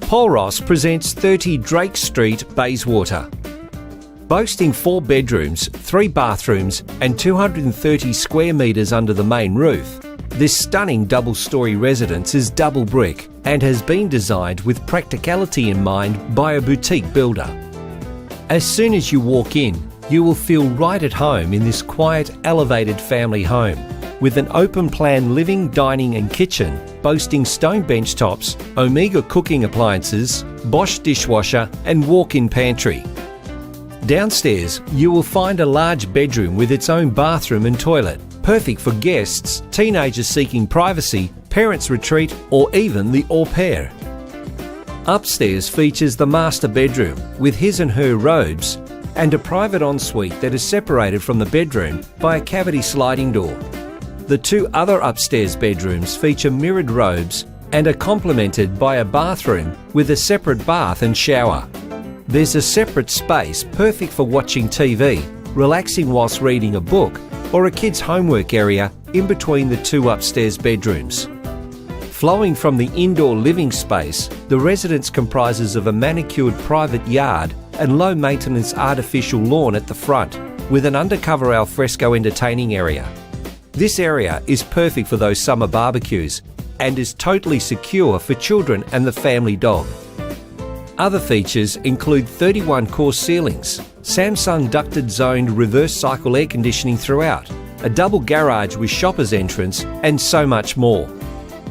Paul Ross presents 30 Drake Street, Bayswater. Boasting 4 bedrooms, 3 bathrooms and 230 square metres under the main roof, this stunning double-storey residence is double brick and has been designed with practicality in mind by a boutique builder. As soon as you walk in, you will feel right at home in this quiet, elevated family home, with an open-plan living, dining and kitchen boasting stone bench tops, Omega cooking appliances, Bosch dishwasher and walk-in pantry. Downstairs, you will find a large bedroom with its own bathroom and toilet, perfect for guests, teenagers seeking privacy, parents' retreat or even the au pair. Upstairs features the master bedroom with his and her robes and a private ensuite that is separated from the bedroom by a cavity sliding door. The 2 other upstairs bedrooms feature mirrored robes and are complemented by a bathroom with a separate bath and shower. There's a separate space perfect for watching TV, relaxing whilst reading a book, or a kid's homework area in between the 2 upstairs bedrooms. Flowing from the indoor living space, the residence comprises of a manicured private yard and low-maintenance artificial lawn at the front, with an undercover alfresco entertaining area. This area is perfect for those summer barbecues and is totally secure for children and the family dog. Other features include 31 course ceilings, Samsung ducted zoned reverse cycle air conditioning throughout, a double garage with shopper's entrance and so much more.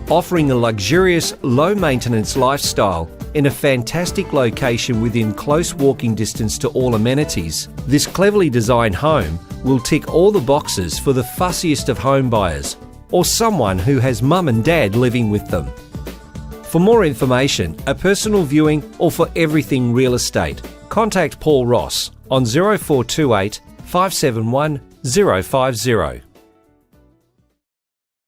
Offering a luxurious, low-maintenance lifestyle in a fantastic location within close walking distance to all amenities, this cleverly designed home will tick all the boxes for the fussiest of home buyers or someone who has mum and dad living with them. For more information, a personal viewing or for everything real estate, contact Paul Ross on 0428 571 050.